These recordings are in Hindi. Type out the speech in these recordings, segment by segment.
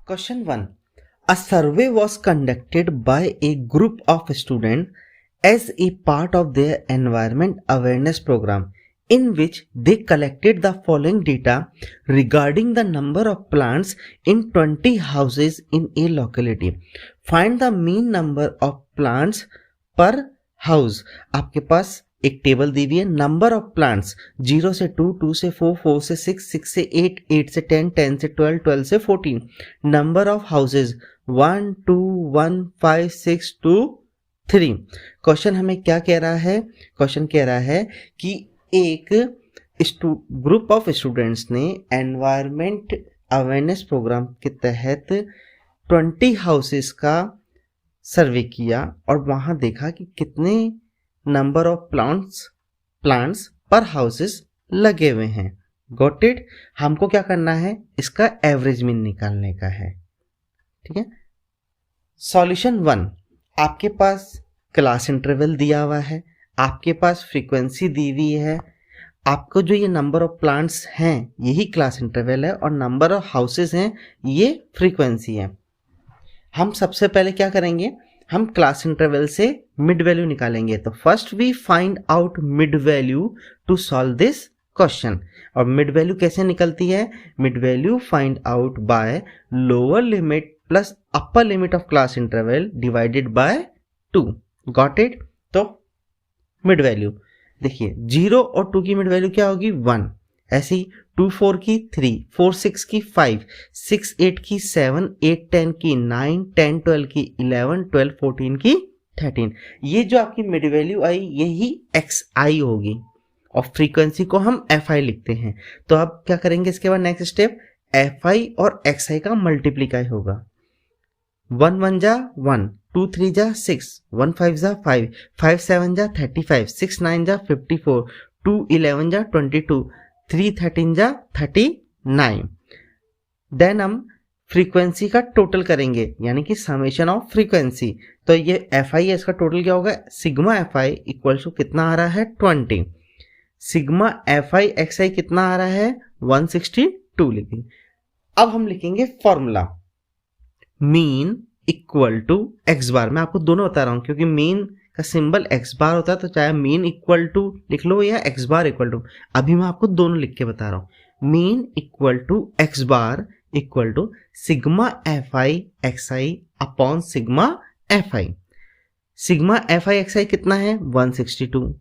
Question 1. A survey was conducted by a group of students as a part of their environment awareness program, in which they collected the following data regarding the number of plants in 20 houses in a locality. Find the mean number of plants per house. आपके पास एक टेबल दी हुई है, नंबर ऑफ प्लांट्स 0 से 2, 2 से 4, 4 से 6, 6 से 8, 8 से 10, 10 से 12, 12 से 14. Number of houses 1, 2, 1, 5, 6, 2, 3. क्वेश्चन हमें क्या कह रहा है? क्वेश्चन कह रहा है कि एक ग्रुप ऑफ स्टूडेंट्स ने एनवायरमेंट अवेयरनेस प्रोग्राम के तहत 20 हाउसेस का सर्वे किया और वहाँ देखा कि कितने नंबर ऑफ प्लांट्स पर हाउसेस लगे हुए हैं. Got it? हमको क्या करना है? इसका एवरेज मीन निकालने का है. ठीक है. सॉल्यूशन 1. आपके पास क्लास इंटरवल दिया हुआ है, आपके पास फ्रीक्वेंसी दी हुई है, आपको जो ये नंबर ऑफ प्लांट्स हैं यही क्लास इंटरवल है और नंबर ऑफ हाउसेस हैं ये फ्रीक्वेंसी है. हम सबसे पहले क्या करेंगे? हम क्लास इंटरवल से मिड वैल्यू निकालेंगे. तो first we find out mid value to solve this question. और मिड वैल्यू कैसे निकलती है? Mid value find out by lower limit plus upper limit of class interval divided by 2. Got it? तो मिड वैल्यू देखिए 0 और 2 की मिड वैल्यू क्या होगी? 1. ऐसी 2 4 की 3, 4 6 की 5, 6 8 की 7, 8 10 की 9, 10 12 की 11, 12 14 की 13. ये जो आपकी मिड वैल्यू आई यही xi होगी और फ्रीक्वेंसी को हम fi लिखते हैं. तो अब क्या करेंगे? इसके बाद नेक्स्ट स्टेप fi और xi का मल्टीप्लीकाई होगा. 1 1 जा 1, 2 3 जा 6, 1 5 जा 5, 5 7 जा 35, 6 9 जा 54, 2 11 जा 22, 3 13 जा 39. देन हम फ्रीक्वेंसी का टोटल करेंगे यानी कि समेशन ऑफ फ्रीक्वेंसी. तो ये एफ आई है, इसका टोटल क्या होगा? Sigma F I equal to कितना आ रहा है? 20. Sigma F I X I कितना आ रहा है? 162 लिखेंगे. अब हम लिखेंगे formula mean equal to X bar. मैं आपको दोनों बता रहा हूं क्योंकि मीन का सिंबल एक्स बार होता है, तो चाहे मीन इक्वल टू लिख लो या एक्स बार इक्वल टू. अभी मैं आपको दोनों लिख के बता रहा हूं. Mean equal to X bar equal to sigma F I X I upon sigma F I. Sigma F I X I कितना है? 162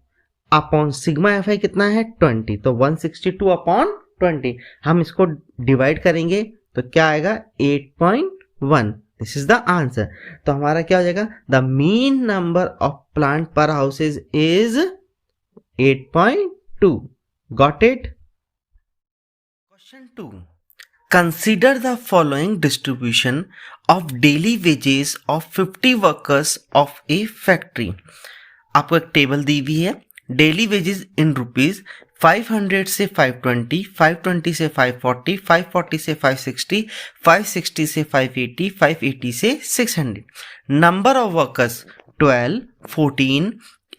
अपॉन सिग्मा एफ आई कितना है? 20. तो 162 अपॉन 20. हम इसको डिवाइड करेंगे तो क्या आएगा? 8.1. This is the answer. तो हमारा क्या हो जाएगा? The mean number of plant per houses is 8.2. Got it? Question 2. Consider the following distribution of daily wages of 50 workers of a factory. आपको एक टेबल दी हुई है. डेली वेजेस इन रुपीज 500 से 520, 520 से 540, 540 से 560, 560 से 580, 580 से 600. Number of workers 12, 14,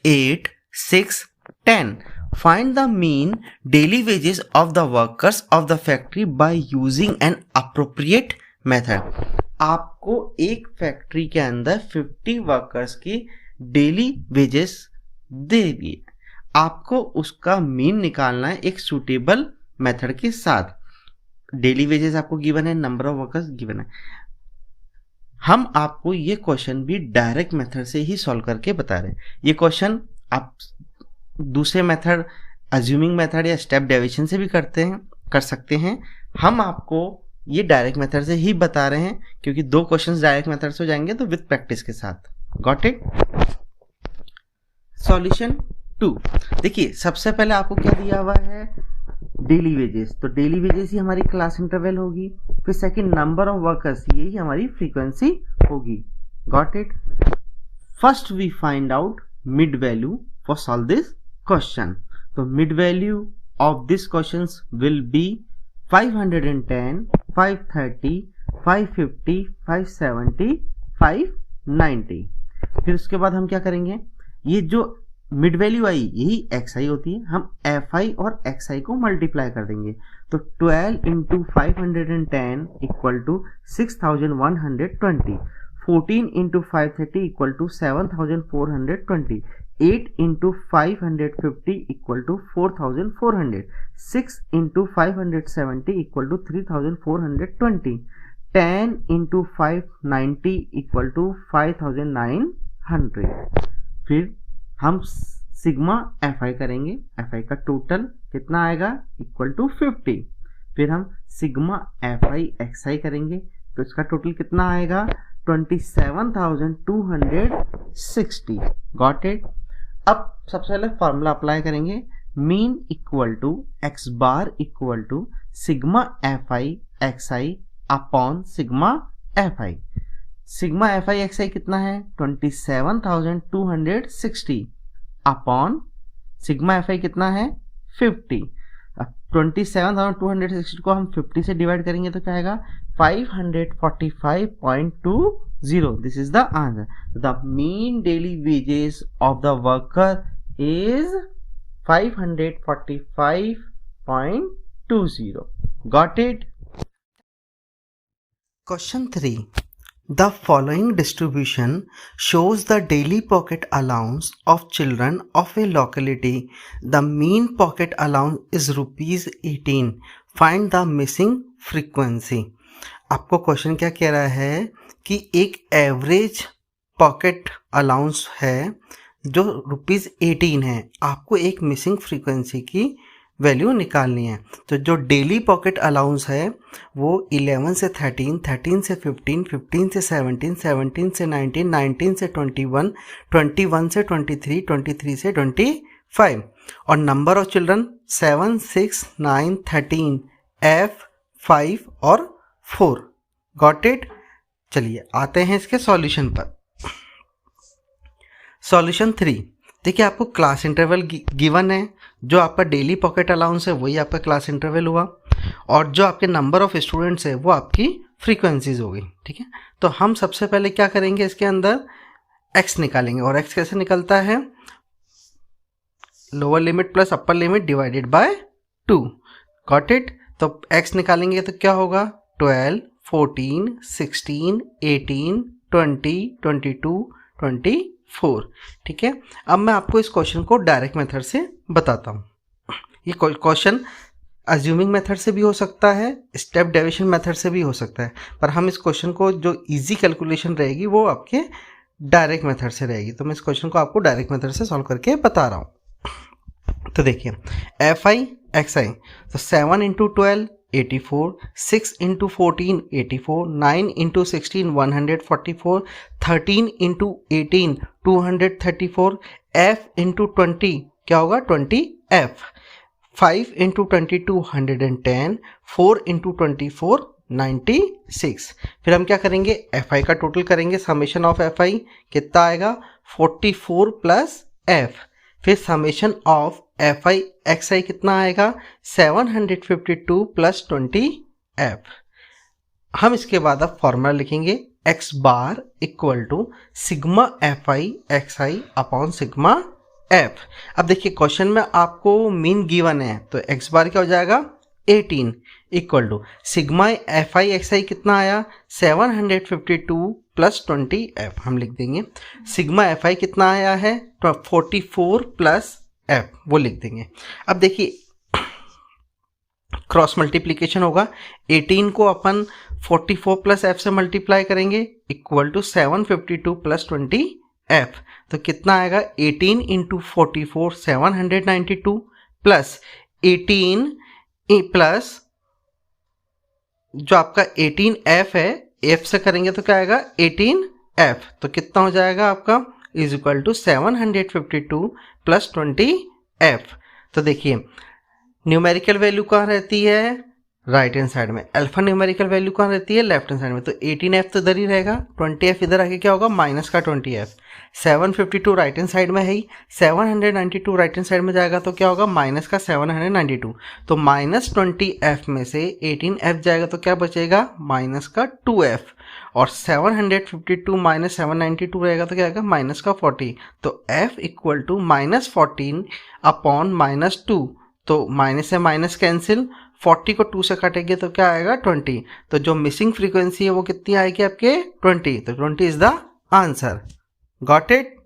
8, 6, 10. Find the mean daily wages of the workers of the factory by using an appropriate method. आपको एक फैक्ट्री के अंदर 50 वर्कर्स की डेली वेजेस दे दिए, आपको उसका मीन निकालना है एक सूटेबल मेथड के साथ. डेली वेजेस आपको गिवन है, नंबर ऑफ वर्कर्स गिवन है. हम आपको ये क्वेश्चन भी डायरेक्ट मेथड से ही सॉल्व करके बता रहे हैं. ये क्वेश्चन आप दूसरे मेथड अज्यूमिंग मेथड या स्टेप डेविएशन से भी कर सकते हैं. हम आपको ये डायरेक्ट मेथड से ही बता रहे हैं क्योंकि 2 क्वेश्चंस डायरेक्ट मेथड से हो जाएंगे तो विद प्रैक्टिस के साथ. Got it? सॉल्यूशन 2. देखिए सबसे पहले आपको क्या दिया हुआ है? Daily wages. तो डेली वेजेस ही हमारी क्लास इंटरवल होगी. फिर सेकंड नंबर ऑफ वर्कर्स, यही हमारी फ्रीक्वेंसी होगी. Got it? First we find out mid value for solve this question. तो mid value of this question will be 510, 530, 550, 570, 590. फिर उसके बाद हम क्या करेंगे? ये जो मिड वैल्यू आई यही एक्स आई होती है, हम एफ आई और एक्स आई को मल्टीप्लाई कर देंगे। तो 12 into 510 equal to 6120, 14 into 530 equal to 7420, 8 into 550 equal to 4400, 6 into 570 equal to 3420, 10 into 590 equal to 5900। फिर हम सिग्मा एफ आई करेंगे, एफ आई का टोटल कितना आएगा इक्वल टू 50। फिर हम sigma F I X I करेंगे तो इसका टोटल कितना आएगा 27,260। Got it. अब सबसे पहले फॉर्मूला अप्लाई करेंगे, mean equal to X bar equal to sigma F I X I upon sigma F I. Sigma F I X I कितना है 27,260 अपॉन सिग्मा एफ आई कितना है 50। अब 27,260 को हम 50 से डिवाइड करेंगे तो क्या आएगा 545.20। This is the answer. The mean daily wages of the worker is 545.20। Got it. Question 3. The following distribution shows the daily pocket allowance of children of a locality. The mean pocket allowance is ₹18. Find the missing frequency. आपको क्वेश्चन क्या कह रहा है कि एक एवरेज पॉकेट अलाउंस है जो ₹18 है, आपको एक मिसिंग फ्रीक्वेंसी की वैल्यू निकालनी है। तो जो डेली पॉकेट अलाउंस है वो 11 से 13, 13 से 15, 15 से 17, 17 से 19, 19 से 21, 21 से 23, 23 से 25 और नंबर ऑफ चिल्ड्रन 7, 6, 9, 13, F, 5 और 4। Got it. चलिए आते हैं इसके सॉल्यूशन पर। सॉल्यूशन 3। देखिए आपको क्लास इंटरवल गिवन है, जो आपका डेली पॉकेट अलाउंस है वही आपका क्लास इंटरवल हुआ और जो आपके नंबर ऑफ स्टूडेंट्स है वो आपकी फ्रीक्वेंसीज हो गई। ठीक है, तो हम सबसे पहले क्या करेंगे, इसके अंदर x निकालेंगे। और x कैसे निकलता है, lower limit plus upper limit divided by 2। Got it. तो x निकालेंगे तो क्या होगा 12, 14, 16, 18, 20, 22, 24। ठीक है, अब मैं आपको इस क्वेश्चन को डायरेक्ट मेथड से बताता हूँ। ये क्वेश्चन अज्यूमिंग मेथड से भी हो सकता है, स्टेप डेविएशन मेथड से भी हो सकता है, पर हम इस क्वेश्चन को जो इजी कैलकुलेशन रहेगी वो आपके डायरेक्ट मेथड से रहेगी। तो मैं इस क्वेश्चन को आपको डायरेक्ट मेथड से सॉल्व करके बता रहा हूँ। तो देखिए एफ आई एक्स आई, तो 7 into 12 84, 6 into 14 84, 9 into 16 144, 13 into 18 234, f into 20 क्या होगा 20f, 5 इंटू 22 110, 4 इंटू 24 96। फिर हम क्या करेंगे, एफ आई का टोटल करेंगे, समेशन ऑफ एफ आई कितना आएगा 44 प्लस एफ, फिर summation of F I X I कितना आएगा 752 प्लस 20f। हम इसके बाद अब फॉर्मूला लिखेंगे X bar equal to sigma F I X I upon sigma F. अब देखिए क्वेश्चन में आपको मीन गिवन है, तो एक्स बार क्या हो जाएगा 18 equal to sigma F I X I कितना आया 752 प्लस 20f। हम लिख देंगे सिग्मा एफ आई कितना आया है 44 प्लस f, वो लिख देंगे। अब देखिए क्रॉस मल्टीप्लीकेशन होगा, 18 को अपन 44 प्लस f से मल्टीप्लाई करेंगे इक्वल टू 752 प्लस 20f। तो कितना आएगा 18 इंटू 44 792 प्लस 18 प्लस जो आपका 18f है, f से करेंगे तो क्या आएगा 18f। तो कितना हो जाएगा आपका is equal to 752 plus 20f। तो देखिए न्यूमेरिकल वैल्यू कहाँ रहती है, राइट हैंड साइड में। अल्फा न्यूमेरिकल वैल्यू कहाँ रहती है? लेफ्ट हैंड साइड में। तो 18f तो इधर ही रहेगा, 20f इधर आके क्या होगा? माइनस का 20f। 752 राइट हैंड साइड में है ही, 792 राइट हैंड साइड में जाएगा तो क्या होगा? माइनस का 792। तो माइनस 20f में से 18f जाएगा तो क्या बचेगा? माइनस का 2f। और 752 माइनस 792 रहेगा तो क्या आएगा? माइनस का 40। तो f equal to minus 14 upon minus 2। तो माइनस से माइनस कैंसिल, 40 को 2 से काटेंगे तो क्या आएगा? 20। तो जो मिसिंग फ्रीक्वेंसी है वो कितनी आएगी आपके? 20। तो 20 is the answer. Got it?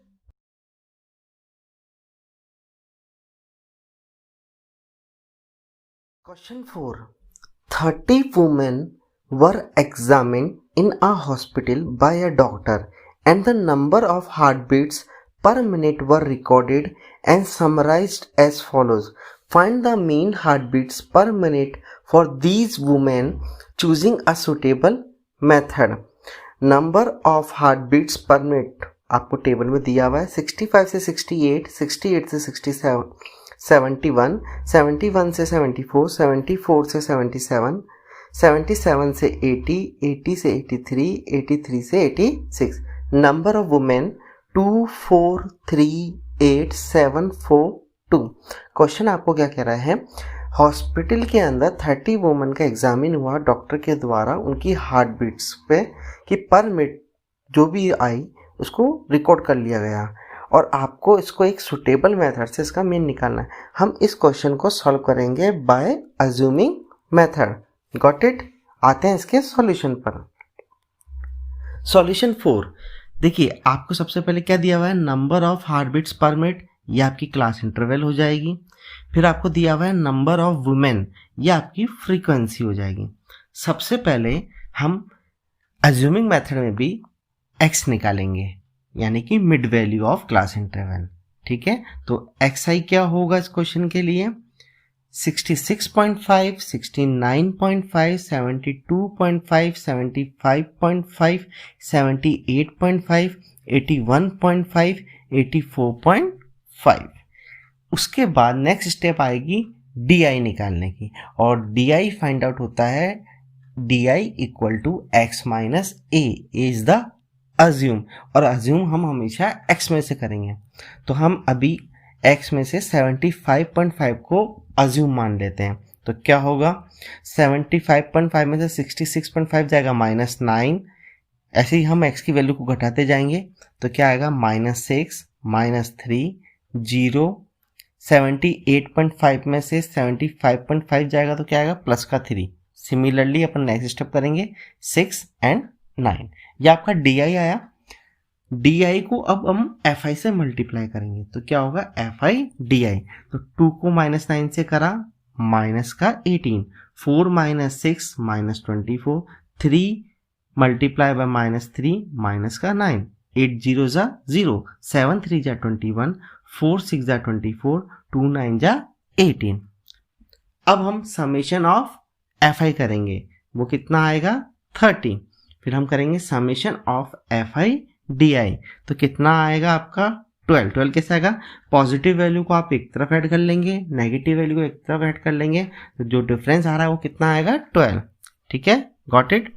Question 4, 30 women were examined in a hospital by a doctor and the number of heartbeats per minute were recorded and summarized as follows. Find the mean heartbeats per minute for these women choosing a suitable method. Number of heartbeats per minute आपको टेबल में दिया हुआ है। 65 से 68, 68 से 67, 71, 71 से 74, 74 से 77, 77 से 80, 80 से 83, 83 से 86। Number of women 2438742। क्वेश्चन आपको क्या कह रहा है? हॉस्पिटल के अंदर 30 वुमेन का एग्जामिन हुआ डॉक्टर के द्वारा, उनकी हार्ट बीट्स पे कि पर मिनट जो भी आई उसको रिकॉर्ड कर लिया गया और आपको इसको एक सुटेबल मेथड से इसका मीन निकालना है। हम इस क्वेश्चन को सॉल्व करेंगे by assuming method. Got it? आते हैं इसके सॉल्यूशन पर। सॉल्यूशन 4, देखिए आपको सबसे पहले क्या दिया हुआ है? Number of heart beats per minute, ये आपकी क्लास इंटरवल हो जाएगी। फिर आपको दिया हुआ है नंबर ऑफ वुमेन, ये आपकी फ्रीक्वेंसी हो जाएगी। सबसे पहले हम अज्यूमिंग मेथड में भी x निकालेंगे, यानी कि mid value of class interval. ठीक है, तो xi क्या होगा इस क्वेश्चन के लिए? 66.5, 69.5, 72.5, 75.5, 78.5, 81.5, 84.5। उसके बाद नेक्स्ट स्टेप आएगी DI निकालने की, और DI फाइंड आउट होता है DI equal to x minus A is the assume, और अज्यूम हम हमेशा x में से करेंगे। तो हम अभी x में से 75.5 को अज्यूम मान लेते हैं। तो क्या होगा? 75.5 में से 66.5 जाएगा -9। ऐसे ही हम x की वैल्यू को घटाते जाएंगे तो क्या आएगा? -6, -3, 0। 78.5 में से 75.5 जाएगा तो क्या आएगा? प्लस का 3। सिमिलरली अपन नेक्स्ट स्टेप करेंगे 6 एंड 9। ये आपका DI आया। DI को अब हम FI से मल्टीप्लाई करेंगे तो क्या होगा? FI DI। तो 2 को -9 से करा, माइनस का 18, 4 - 6 -24, 3 मल्टीप्लाई बाय -3 माइनस का 9, 8 0 जा 0, 7 3 जा 21, 4 6 जा 24, 2 9 जा 18। अब हम समेशन ऑफ FI करेंगे, वो कितना आएगा? 30। फिर हम करेंगे समेशन ऑफ FI DI, तो कितना आएगा आपका? 12। 12 कैसे आएगा? पॉजिटिव वैल्यू को आप एक तरफ ऐड कर लेंगे, नेगेटिव वैल्यू को एक तरफ ऐड कर लेंगे, तो जो डिफरेंस आ रहा है वो कितना आएगा? 12। ठीक है, गॉट इट?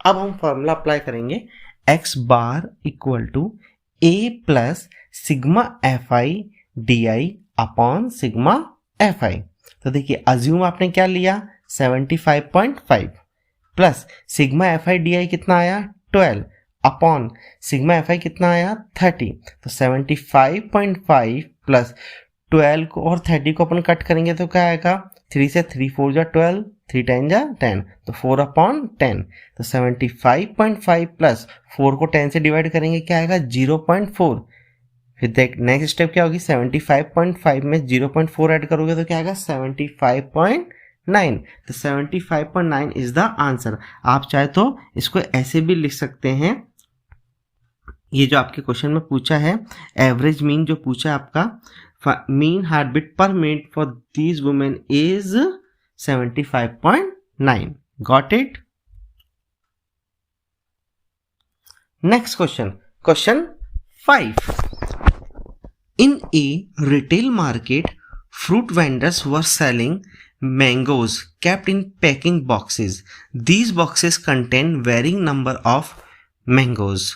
अब हम फॉर्मूला अप्लाई करेंगे, x bar equal to a plus sigma FI DI upon sigma FI। तो देखिए अज्यूम आपने क्या लिया? 75.5 प्लस सिग्मा FI DI कितना आया? 12 अपॉन सिग्मा FI कितना आया? 30। तो 75.5 प्लस 12 को और 30 को अपन कट करेंगे तो क्या आएगा? 3 से 3 4 जा 12, 3 10 जा 10, तो 4 अपॉन 10। तो 75.5 प्लस 4 को 10 से डिवाइड करेंगे क्या आएगा? 0.4। फिर देख नेक्स्ट स्टेप क्या होगी? 75.5 में 0.4 ऐड करोगे तो क्या आएगा? 75.9। तो 75.9 इज द आंसर। आप चाहे तो इसको ऐसे भी लिख सकते हैं, ये जो आपके क्वेश्चन में पूछा है एवरेज मीन जो पूछा है आपका, मीन हार्टबीट पर minute for these women is 75.9। Got it? Next question, question 5। In a retail market, fruit vendors were selling mangoes kept in packing boxes. These boxes contain varying number of mangoes.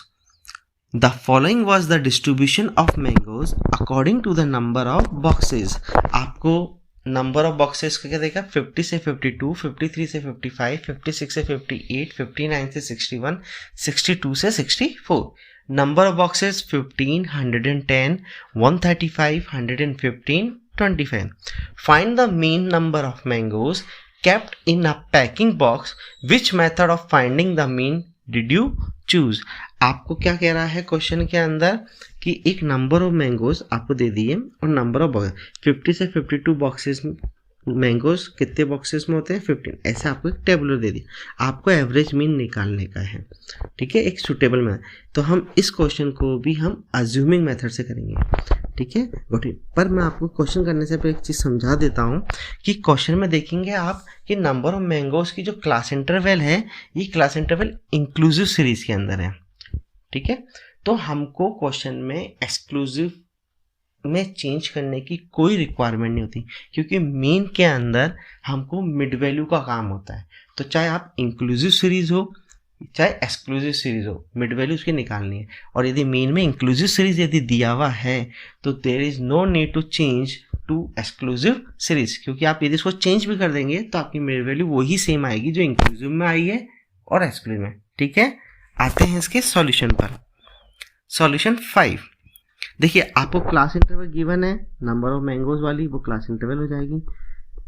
The following was the distribution of mangoes according to the number of boxes. आपको नंबर ऑफ बॉक्सेस का क्या देगा, 50 से 52, 53 से 55, 56 से 58, 59 से 61, 62 से 64. Number of boxes 15, 110, 135, 115, 25. Find the mean number of mangoes kept in a packing box. Which method of finding the mean did you choose? आपको क्या कह रहा है क्वेश्चन के अंदर कि एक नंबर ऑफ मैंगोज आपको दे दिए और नंबर ऑफ बॉक्स 50 से 52 बॉक्सेस मैंगोज कितने बॉक्सेस में होते हैं 15, ऐसे आपको एक टेबुलर दे दिया, आपको एवरेज मीन निकालने का है, ठीक है, एक सुटेबल में। तो हम इस क्वेश्चन को भी हम अज्यूमिंग मेथड से करेंगे, ठीक है, गॉट इट। पर मैं आपको क्वेश्चन करने से पहले एक चीज़ समझा देता हूँ कि क्वेश्चन में देखेंगे आप कि नंबर ऑफ मैंगोज की जो क्लास इंटरवल है, ये क्लास इंटरवल इंक्लूसिव सीरीज के अंदर है, ठीक है। तो हमको क्वेश्चन में एक्सक्लूसिव में चेंज करने की कोई रिक्वायरमेंट नहीं होती, क्योंकि मीन के अंदर हमको मिड वैल्यू का काम होता है। तो चाहे आप इंक्लूसिव सीरीज हो चाहे एक्सक्लूसिव सीरीज हो, मिड वैल्यू उसकी निकालनी है। और यदि मीन में इंक्लूसिव सीरीज यदि दिया हुआ है तो there is no need to change to exclusive series, क्योंकि आप यदि इसको चेंज भी कर देंगे तो आपकी मिड वैल्यू वही सेम आएगी जो इंक्लूसिव में आई है और एक्सक्लूसिव में, ठीक है। आते हैं इसके सॉल्यूशन पर। सॉल्यूशन 5, देखिए आपको क्लास इंटरवल गिवन है, नंबर ऑफ मैंगोज वाली वो क्लास इंटरवल हो जाएगी,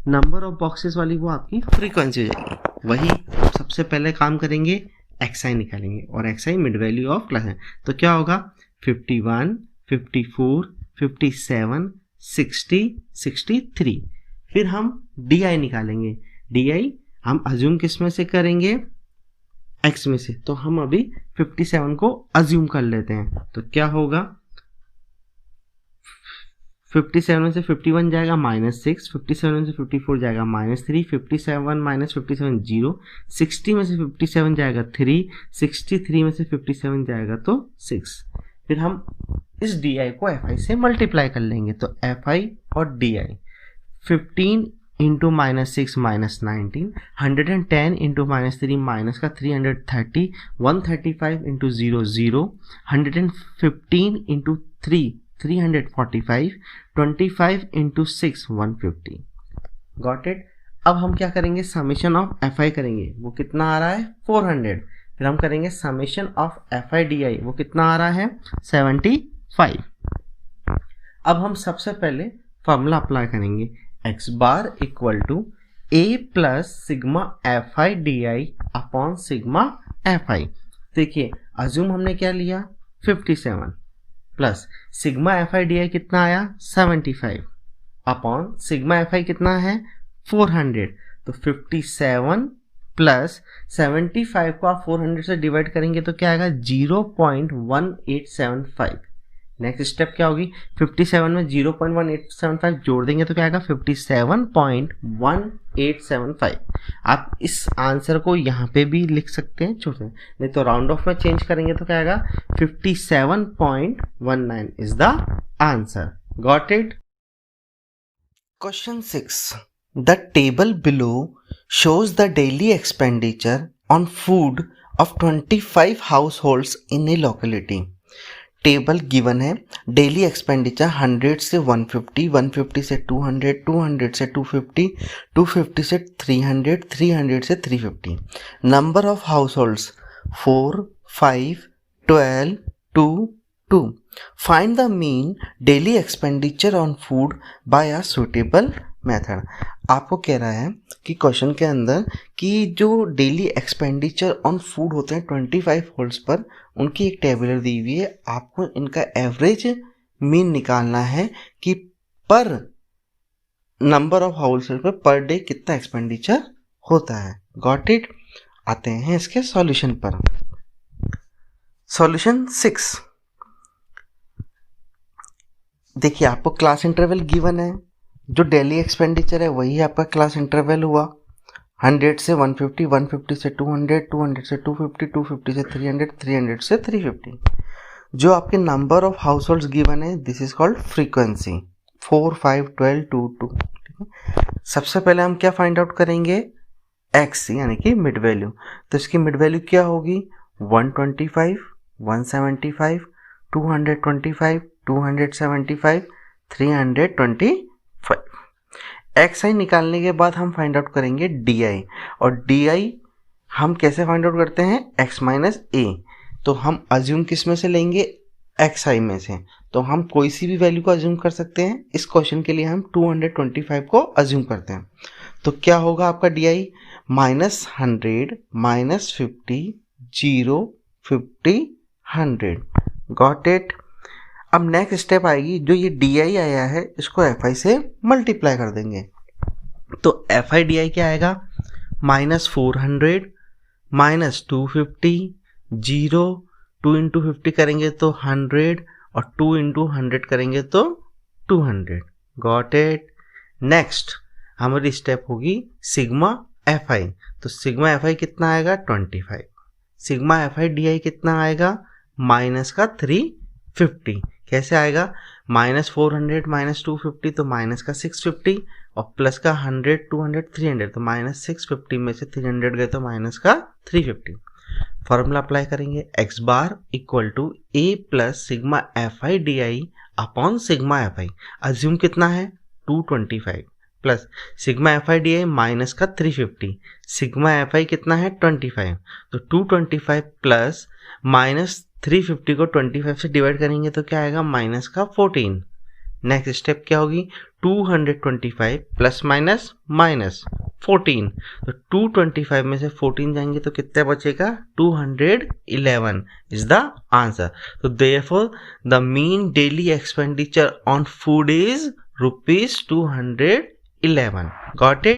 नंबर ऑफ बॉक्सेस वाली वो आपकी फ्रीक्वेंसी हो जाएगी। वही सबसे पहले काम करेंगे, एक्सआई निकालेंगे और XI mid value of class है, तो क्या होगा 51, 54, 57, 60, 63। फिर हम डी आई निकालेंगे, डी आई हम अज्यूम किस में से करेंगे, एक्स में से। तो हम अभी 57 को अज्यूम कर लेते हैं, तो क्या होगा 57 में से 51 जाएगा -6, 57 में से 54 जाएगा -3, 57 माइनस 57 0, 60 में से 57 जाएगा 3, 63 में से 57 जाएगा तो 6। फिर हम इस डी आई को एफ आई से मल्टीप्लाई कर लेंगे, तो एफ आई और D I 15 into -6 -19, 110 into -3 minus का 330, 135 into 0 0, 115 into 3 345, 25 into 6 150। Got it. अब हम क्या करेंगे, समेशन ऑफ एफ आई करेंगे, वो कितना आ रहा है 400। फिर हम करेंगे summation of F I D आई, वो कितना आ रहा है 75। अब हम सबसे पहले फॉर्मूला अप्लाई करेंगे, X bar equal to A plus sigma F I D I upon sigma F I. देखिए अज्यूम हमने क्या लिया 57 प्लस sigma F I D I कितना आया 75 अपॉन सिग्मा एफ आई कितना है 400। तो 57 प्लस 75 को आप 400 से डिवाइड करेंगे तो क्या आएगा 0.1875। नेक्स्ट स्टेप क्या होगी, 57 में 0.1875 जोड़ देंगे तो क्या आएगा 57.1875। आप इस आंसर को यहाँ पे भी लिख सकते हैं, छोड़ दें, नहीं तो राउंड ऑफ में चेंज करेंगे तो क्या आएगा 57.19 is the answer. Got it. Question 6, the table below shows the daily expenditure on food of 25 households in a locality. Table given है, डेली एक्सपेंडिचर 100 से 150, 150 से 200, 200 से 250, 250 से 300, 300 से 350। Number of house holds 4, 5, 12, 2, 2। Find the mean daily expenditure on food by a suitable method. आपको कह रहा है कि क्वेश्चन के अंदर कि जो डेली एक्सपेंडिचर ऑन फूड होते हैं 25 होल्ड्स पर, उनकी एक टेबलर दी हुई है, आपको इनका एवरेज मीन निकालना है कि पर नंबर ऑफ हाउस होल्ड पर पर डे कितना एक्सपेंडिचर होता है। Got it. आते हैं इसके सॉल्यूशन पर। सॉल्यूशन 6, देखिए आपको क्लास इंटरवल गिवन है, जो डेली एक्सपेंडिचर है वही आपका क्लास इंटरवल हुआ, 100 से 150, 150 से 200, 200 से 250, 250 से 300, 300 से 350। जो आपके number of house holds given है, दिस इज कॉल्ड फ्रीक्वेंसी 4, 5, 12, 2, 2। सबसे पहले हम क्या फाइंड आउट करेंगे, x यानी कि मिड वैल्यू। तो इसकी मिड वैल्यू क्या होगी, 125, 175, 225, 275, 325। xi निकालने के बाद हम फाइंड आउट करेंगे di, और di हम कैसे फाइंड आउट करते हैं, x माइनस ए। तो हम अज्यूम किस में से लेंगे, xi में से। तो हम कोई सी भी वैल्यू को अज्यूम कर सकते हैं। इस क्वेश्चन के लिए हम 225 को अज्यूम करते हैं। तो क्या होगा आपका di, -100, -50, 0, 50, 100। Got it. अब नेक्स्ट स्टेप आएगी, जो ये di आया है इसको fi से मल्टीप्लाई कर देंगे। तो fi di क्या आएगा, -400, -250, 0, 2 इंटू 50 करेंगे तो 100, और 2 इंटू 100 करेंगे तो 200। Got it. नेक्स्ट हमारी स्टेप होगी सिग्मा fi। तो सिग्मा fi कितना आएगा, 25। सिग्मा fi di कितना आएगा, -350। कैसे आएगा, -400 -250 तो -650, और प्लस का 100, 200, 300 तो -650 में से 300 गए तो -350। फॉर्मूला अप्लाई करेंगे, x bar equal to a plus sigma fi di upon sigma fi। Assume कितना है, 225 plus sigma fi di minus का 350, सिग्मा fi कितना है 25। तो 225 प्लस -350 को 25 से डिवाइड करेंगे तो क्या आएगा, माइनस का 14। नेक्स्ट स्टेप क्या होगी, 225 प्लस माइनस -14। तो 225 में से 14 जाएंगे तो कितना बचेगा, 211 इज द आंसर। तो therefore the mean daily expenditure on food is ₹211। Got it.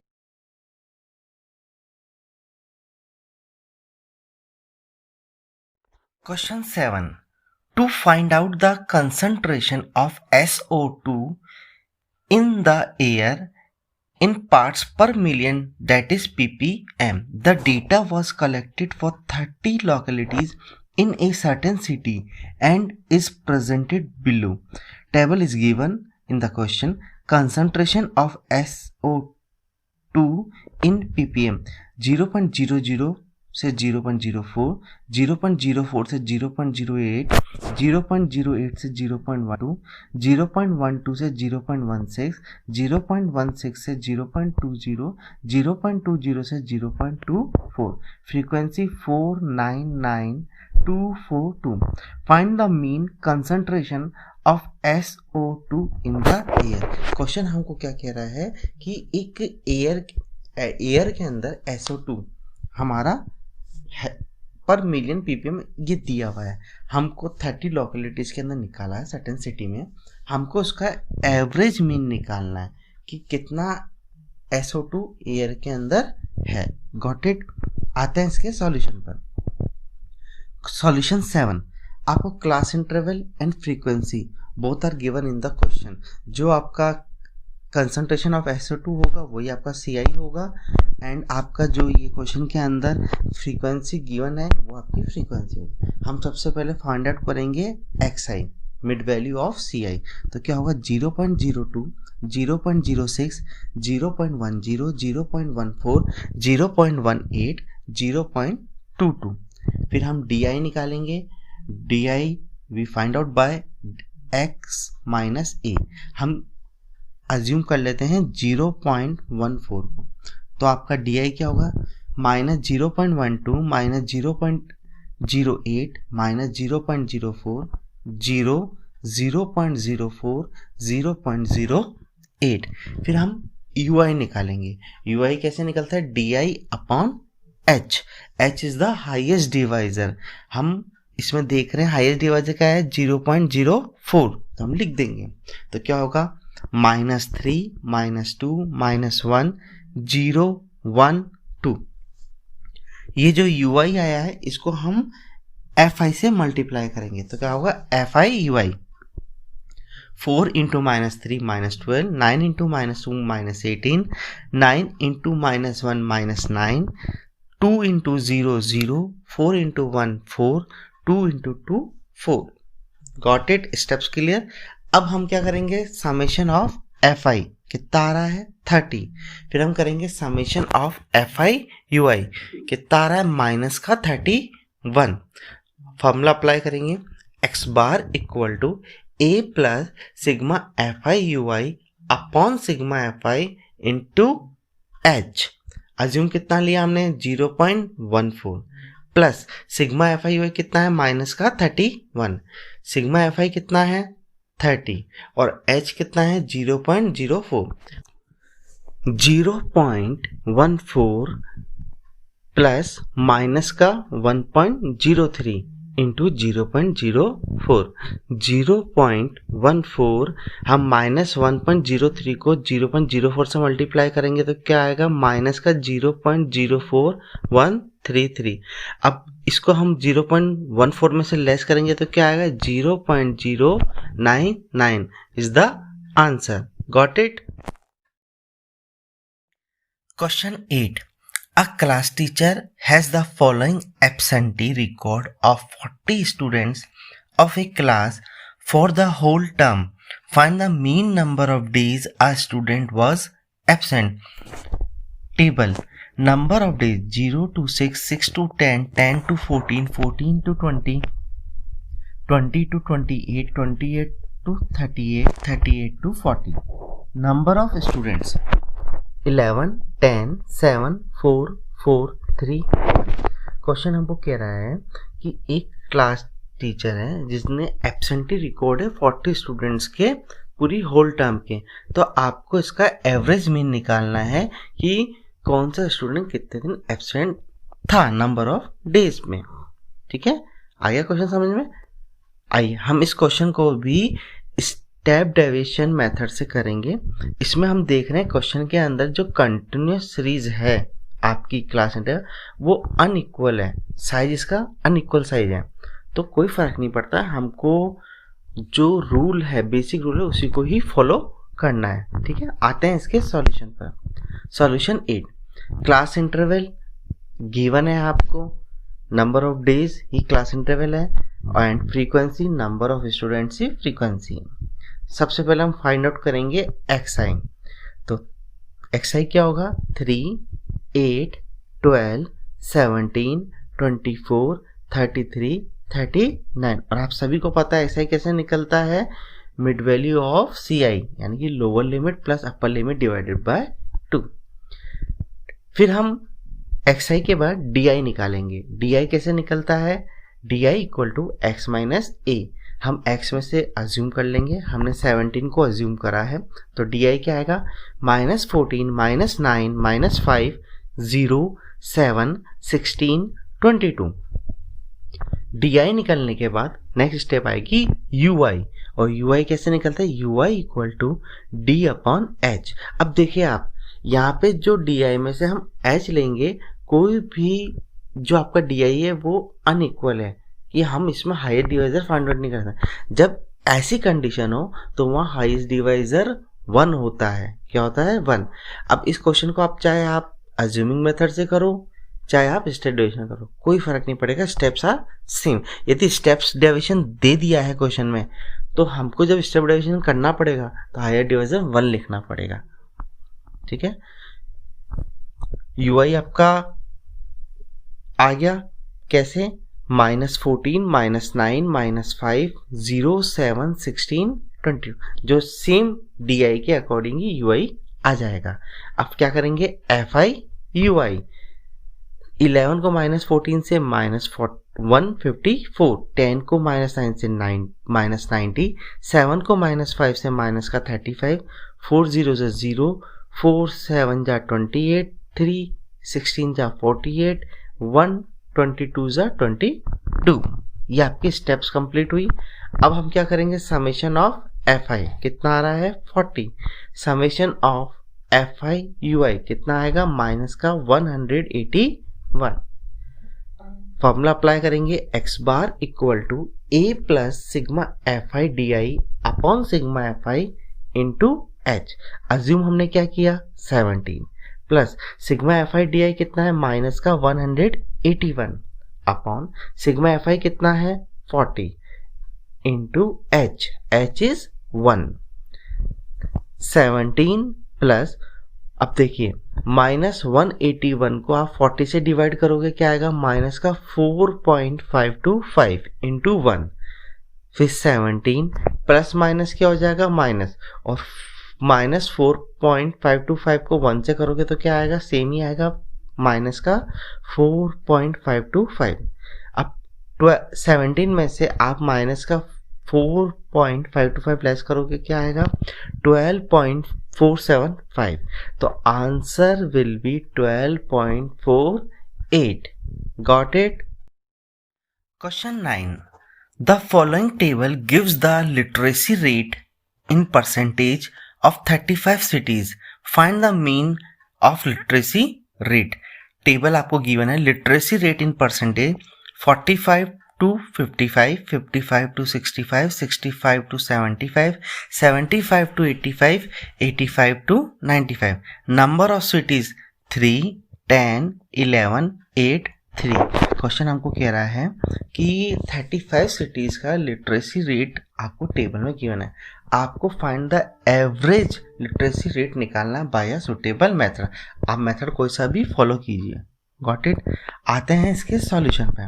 Question 7. To find out the concentration of SO2 in the air in parts per million, that is ppm, the data was collected for 30 localities in a certain city and is presented below. Table is given in the question. Concentration of SO2 in ppm 0.00 से 0.04, 0.04 से 0.08, 0.08 से 0.12, 0.12 से 0.16, 0.16 से 0.20, 0.20 से 0.24, frequency 499242। Find the mean concentration of SO2 in the air. Question हमको क्या कह रहा है कि एक एयर के अंदर SO2 हमारा पर मिलियन ppm ये दिया हुआ है। हमको 30 लोकेलिटीज के अंदर निकाला है, सर्टेन सिटी में। हमको उसका एवरेज मीन निकालना है कि कितना SO2 एयर के अंदर है। Got it. आते हैं इसके सॉल्यूशन पर। सॉल्यूशन 7, आपको class interval and frequency both are given in the question. जो आपका कंसंट्रेशन ऑफ SO2 होगा वही आपका CI होगा, एंड आपका जो ये क्वेश्चन के अंदर फ्रीक्वेंसी गिवन है वो आपकी फ्रीक्वेंसी होगी। हम सबसे पहले फाइंड आउट करेंगे XI, mid value of CI। तो क्या होगा, 0.02, 0.06, 0.10, 0.14, 0.18, 0.22। फिर हम DI निकालेंगे। DI we find out by x minus a। हम अज्यूम कर लेते हैं 0.14 को। तो आपका DI क्या होगा, -0.12, -0.08, -0.04, 0, 0.04, 0.08। फिर हम UI निकालेंगे। UI कैसे निकलता है, DI upon H। H is the highest divisor. हम इसमें देख रहे हैं हाईएस्ट डिवाइजर क्या है, 0.04, तो हम लिख देंगे। तो क्या होगा, -3, -2, -1, 0, 1, 2। ये जो UI आया है इसको हम FI से मल्टीप्लाई करेंगे। तो क्या होगा, FI UI। 4 into -3 -12, 9 into -2 -18, 9 into -1 -9, 2 into 0 0, 4 into 1 4, 2 into 2 4। Got it. Steps clear. अब हम क्या करेंगे, समेशन ऑफ FI कितना आ रहा है 30। फिर हम करेंगे summation of F I U I, कितना आ रहा है माइनस का 31। फॉर्मूला अप्लाई करेंगे, X bar equal to A plus sigma F I U I upon sigma F I into H. Assume कितना लिया हमने 0.14 plus sigma F I U I कितना है माइनस का 31। सिग्मा एफ आई कितना है 30 और h कितना है 0.04। 0.14 प्लस माइनस का 1.03 इंटू 0.04। 0.14 हम माइनस 1.03 को 0.04 से मल्टीप्लाई करेंगे तो क्या आएगा माइनस का 0.04133। अब इसको हम 0.14 में से लेस करेंगे तो क्या आएगा 0.099 is the answer. Got it. Question 8, a class teacher has the following absentee record of 40 students of a class for the whole term. Find the mean number of days a student was absent. Table: number of days 0 to 6, 6 to 10, 10 to 14, 14 to 20, 20 to 28, 28 to 38, 38 to 40. Number of students 11, 10, 7, 4, 4, 3। Question हमको कह रहा है कि एक क्लास टीचर है जिसने एब्सेंटी रिकॉर्ड है 40 स्टूडेंट्स के पूरी होल टर्म के। तो आपको इसका एवरेज मीन निकालना है कि कौन सा स्टूडेंट कितने दिन एब्सेंट था नंबर ऑफ डेज में। ठीक है, आ गया क्वेश्चन समझ में? आइए हम इस क्वेश्चन को भी स्टेप डेविएशन मेथड से करेंगे। इसमें हम देख रहे हैं क्वेश्चन के अंदर जो कंटिन्यूस सीरीज है आपकी क्लास इंटर वो अनइक्वल है, साइज इसका अनइक्वल साइज है, तो कोई फर्क नहीं पड़ता, हमको जो रूल है बेसिक रूल है उसी को ही फॉलो करना है। ठीक है, आते हैं इसके सॉल्यूशन पर। सॉल्यूशन 8, क्लास इंटरवल गिवन है आपको, नंबर ऑफ डेज ही क्लास इंटरवल है and frequency number of students ही फ्रीक्वेंसी। सबसे पहले हम फाइंड आउट करेंगे एक्स आई। तो एक्स आई क्या होगा 3, 8, 12, 17, 24, 33, 39। और आप सभी को पता है एक्स आई कैसे निकलता है, मिड वैल्यू ऑफ सी आई यानी कि lower limit plus upper limit divided by 2। फिर हम एक्स आई के बाद डी आई निकालेंगे। डी आई कैसे निकलता है, D I equal to X minus A. हम x में से अज्यूम कर लेंगे, हमने 17 को अज्यूम करा है, तो डी आई क्या आएगा -14 -9 -5 0 7 16 22। डी आई निकलने के बाद नेक्स्ट स्टेप आएगी यू आई, और यू आई कैसे निकलता है, U I equal to D upon H. अब देखिए आप यहाँ पे जो डी आई में से हम एच लेंगे, कोई भी जो आपका डी आई है वो अनइक्वल है कि हम इसमें हायर डिवाइजर फाइंड आउट नहीं कर सकते। जब ऐसी कंडीशन हो तो वहाँ हाईएस्ट डिवाइजर 1 होता है। क्या होता है 1। अब इस क्वेश्चन को आप चाहे आप अज्यूमिंग मेथड से करो चाहे आप स्टेप डेविएशन करो, कोई फर्क नहीं पड़ेगा, स्टेप्स आर सेम। यदि स्टेप्स डेविएशन दे दिया है क्वेश्चन में तो हमको जब स्टेप डेविएशन करना पड़ेगा तो हायर डिवाइजर 1 लिखना पड़ेगा। ठीक है, यू आई आपका आ गया कैसे, -14 -9 -5 0 7 16 20, जो सेम डी आई के अकॉर्डिंग ही यू आई आ जाएगा। अब क्या करेंगे एफ आई यू आई, 11 को -14 से -154, 10 को -9 से -90, 7 को -5 से -35, 4 0 से 0, 4 7 जा 28, 3 16 जा 48, 1 22 जा 22। ये आपकी स्टेप्स कंप्लीट हुई। अब हम क्या करेंगे, समेशन ऑफ एफ आई कितना आ रहा है 40, summation of F I U I कितना आएगा माइनस का 181। फॉर्मूला अप्लाई करेंगे, X bar equal to A plus sigma F I D I upon sigma F I into H. Assume हमने क्या किया 17 plus sigma F I D I कितना है माइनस का 181 अपॉन सिग्मा एफ आई कितना है 40 into H, H is 1। 17 plus, अब देखिए -181 को आप 40 से डिवाइड करोगे क्या आएगा, माइनस का 4.525 इंटू 1, फिर 17 प्लस माइनस क्या हो जाएगा माइनस, और -4.525 को 1 से करोगे तो क्या आएगा, सेम ही आएगा, माइनस का 4.525। अब 17 में से आप माइनस का 4.525 लेस करोगे क्या आएगा, 12.475। तो answer will be 12.48। Got it. Question 9, the following table gives the literacy rate in percentage of 35 cities, find the mean of literacy rate. Table आपको गिवन है, literacy rate in percentage 45 to 55, 55 to 65, 65 to 75, 75 to 85, 85 to 95. Number of cities 3, 10, 11, 8, 3. Question हमको कह रहा है कि 35 सिटीज का लिटरेसी रेट आपको टेबल में गिवन है, आपको find the average literacy rate निकालना बाय अ सुटेबल मेथड। आप मेथड कोई सा भी फॉलो कीजिए। Got it. आते हैं इसके सॉल्यूशन पे।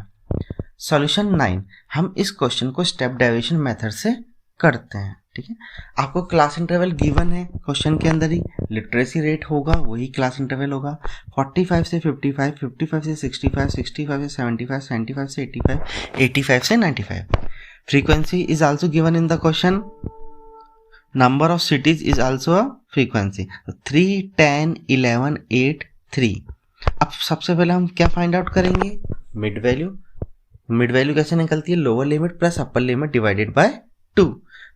सॉल्यूशन 9, हम इस क्वेश्चन को स्टेप डेविएशन मेथड से करते हैं। ठीक है, आपको क्लास इंटरवल गिवन है क्वेश्चन के अंदर ही, लिटरेसी रेट होगा वही क्लास इंटरवल होगा, 45 से 55, 55 से 65, 65 से 75, 75 से 85, 85 से 95। Frequency is also given in the question, number of cities is also a frequency, 3, 10, 11, 8, 3। अब सबसे पहले हम क्या फाइंड आउट करेंगे, मिड वैल्यू। मिड वैल्यू कैसे निकलती है, lower limit plus upper limit divided by 2।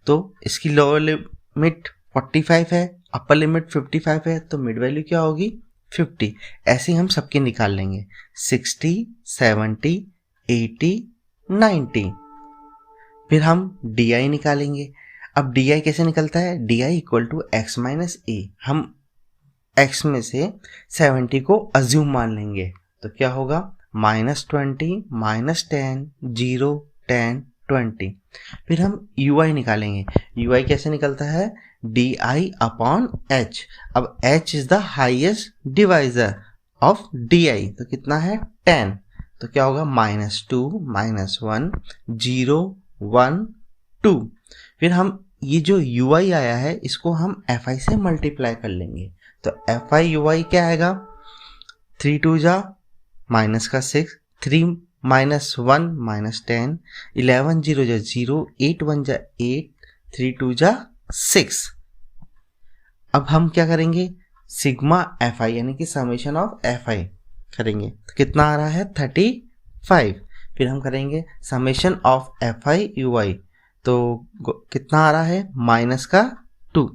तो इसकी लोअर लिमिट 45 है, अपर लिमिट 55 है, तो मिड वैल्यू क्या होगी 50। ऐसे ही हम सबके निकाल लेंगे, 60, 70, 80, 90। फिर हम DI निकालेंगे। अब DI कैसे निकलता है, DI equal to x minus A. हम x में से 70 को अज्यूम मान लेंगे, तो क्या होगा -20, -10, 0, 10, 20। फिर हम UI निकालेंगे। UI कैसे निकलता है, DI अपॉन H। अब H is the highest divisor of DI, तो कितना है 10, तो क्या होगा -2, -1, 0, 1, 2। फिर हम ये जो UI आया है इसको हम FI से मल्टीप्लाई कर लेंगे, तो FI UI क्या आएगा, 3 2 जा माइनस का 6, 3 -1 -10, 11 0 जा 0, 8 1 जा 8, 3 2 जा 6। अब हम क्या करेंगे, सिग्मा FI यानी कि समेशन ऑफ FI करेंगे, तो कितना आ रहा है 35। फिर हम करेंगे समेशन ऑफ FI UI, तो कितना आ रहा है माइनस का 2।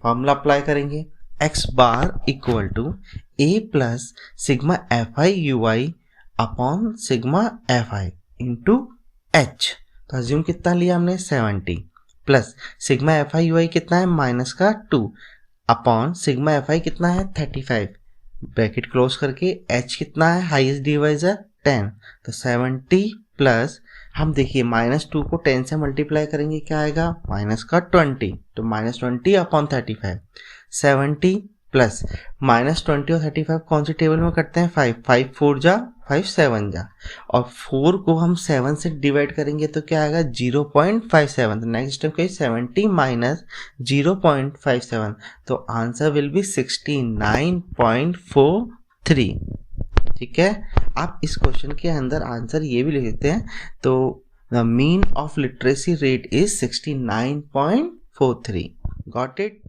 फॉर्मूला अप्लाई करेंगे, x bar equal to a plus sigma FI UI upon sigma FI into h। तो अज्यूम कितना लिया हमने 70, प्लस सिग्मा FI UI कितना है माइनस का 2 अपॉन सिग्मा FI कितना है 35, ब्रैकेट क्लोज करके h कितना है हाईएस्ट डिवाइजर 10, तो 70 प्लस हम देखिए -2 को 10 से मल्टीप्लाई करेंगे क्या आएगा माइनस का 20, तो -20 अपॉन 35, 70 प्लस -20 और 35 कौन सी टेबल में करते हैं 5, 5 4 जा 5 7 जा, और 4 को हम 7 से डिवाइड करेंगे तो क्या आएगा 0.57। तो नेक्स्ट स्टेप क्या है 70 माइनस 0.57, तो आंसर विल बी 69.43। ठीक है, आप इस क्वेश्चन के अंदर आंसर ये भी लिख सकते हैं, तो the mean of literacy rate is 69.43। Got it.